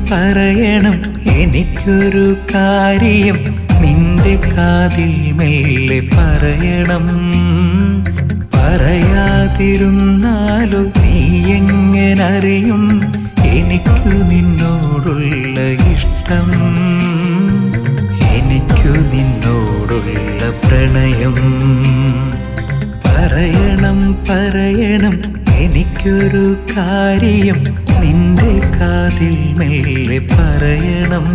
പറയണം എനിക്കൊരു കാര്യം നിന്റെ കാതിൽ മെല്ലെ പറയണം. പറയാതിരുന്നാലോ നീ എങ്ങനറിയും എനിക്കു നിന്നോടുള്ള ഇഷ്ടം, എനിക്കു നിന്നോടുള്ള പ്രണയം. പറയണം പറയണം എനിക്കൊരു കാര്യം നിന്റെ കാതിൽ മെല്ലെ പറയണം.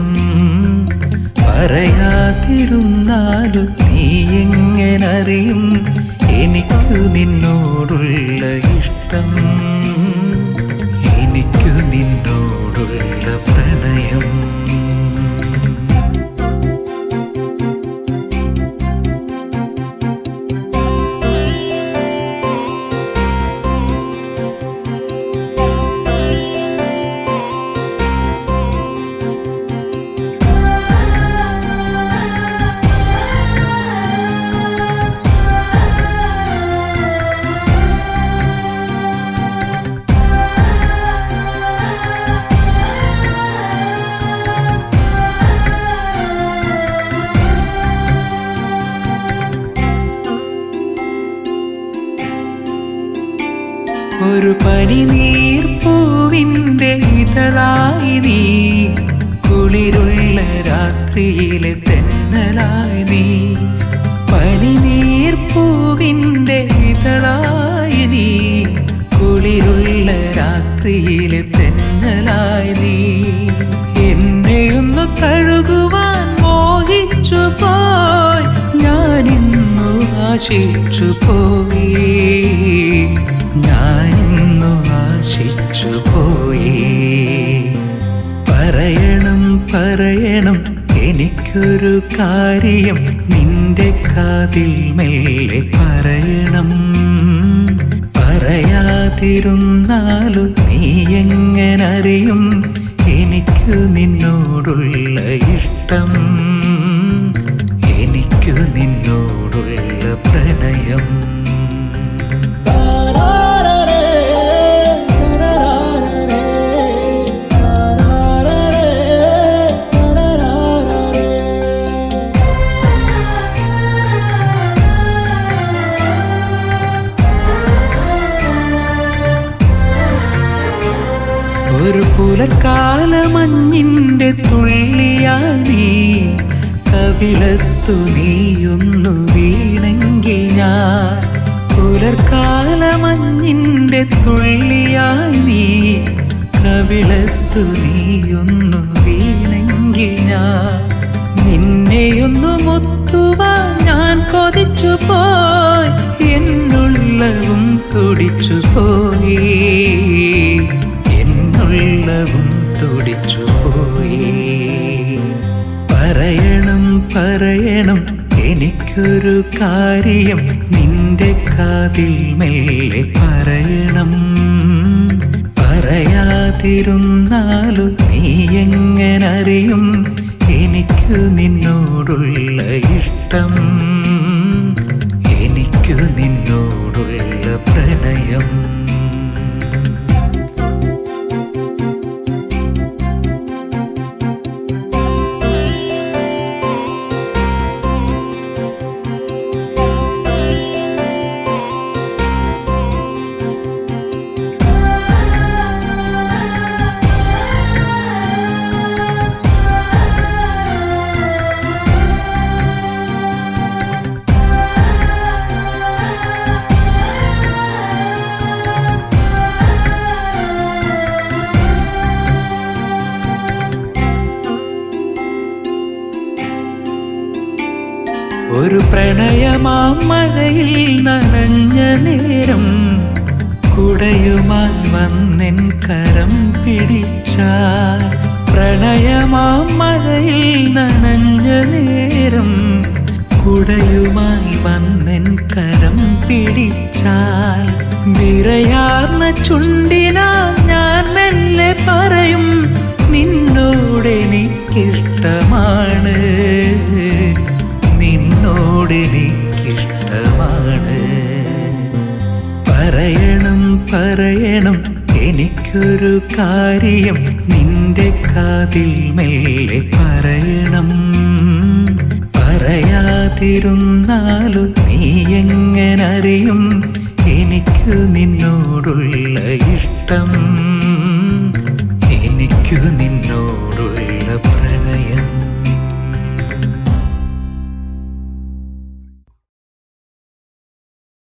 പറയാതിരുന്നാലും നീ എങ്ങനറിയും എനിക്കു നിന്നോടുള്ള ഇഷ്ടം, എനിക്കു നിന്നോടുള്ള പ്രണയം. ഒരു പനിനീർപ്പൂവിൻ്റെ ഇതളായി നീ, കുളിരുള്ള രാത്രിയിലെ തെന്നലായി നീ. പനിനീർപ്പൂവിൻ്റെ ഇതളായി നീ, കുളിരുള്ള രാത്രിയിലെ തെന്നലായി നീ. എന്നെയൊന്നു തഴുകുവാൻ മോഹിച്ചു പോയി, ഞാനിന്നു ആശിച്ചു പോയി, ഞാനിന്നു ആശിച്ചു പോയി. പറയണം പറയണം എനിക്കൊരു കാര്യം നിന്റെ കാതിൽ മെല്ലെ പറയണം. പറയാതിരുന്നാലും നീ എങ്ങനറിയും എനിക്കു നിന്നോടുള്ള ഇഷ്ടം, എനിക്കു നിന്നോടുള്ള പ്രണയം. ഒരു പുലർക്കാലമഞ്ഞിൻ്റെ തുള്ളിയായി നീ, കവിളത്തു നീയൊന്നു വീണെങ്കിൽ ഞാൻ. പുലർക്കാലമഞ്ഞിൻ്റെ തുള്ളിയായി നീ, കവിളത്തു നീയൊന്നു വീണെങ്കിൽ ഞാൻ. നിന്നെയൊന്നു മുത്തുവാൻ ഞാൻ കൊതിച്ചു പോയി, എന്നുള്ളവും തുടിച്ചു പോയി, എന്നുള്ളവും തുടിച്ചു പോയി. പറയണം പറയണം എനിക്കൊരു കാര്യം നിന്റെ കാതിൽ മെല്ലെ പറയണം. പറയാതിരുന്നാലും നീ എങ്ങനറിയും എനിക്കു നിന്നോടുള്ള ഇഷ്ടം, എനിക്കു നിന്നോടുള്ള പ്രണയം. ഒരു പ്രണയമാം മഴയിൽ നനഞ്ഞ നേരം, കുടയുമായി വന്നെൻ കരം പിടിച്ച. പ്രണയമാം മഴയിൽ നനഞ്ഞ നേരം, കുടയുമായി വന്നെൻ കരം പിടിച്ചാൽ. വിറയാർന്ന ചുണ്ടിനാൽ ഞാൻ മെല്ലെ പറയും നിന്നോടെനിക്കിഷ്ടമാണ്, നിന്നോടെനിക്കിഷ്ടമാണ്. പറയണം പറയണം എനിക്കൊരു കാര്യം നിന്റെ കാതിൽ മെല്ലെ പറയണം. പറയാതിരുന്നാലും നീ എങ്ങനറിയും എനിക്കു നിന്നോടുള്ള ഇഷ്ടം, എനിക്കു നിന്നോടുള്ള പ്രണയം.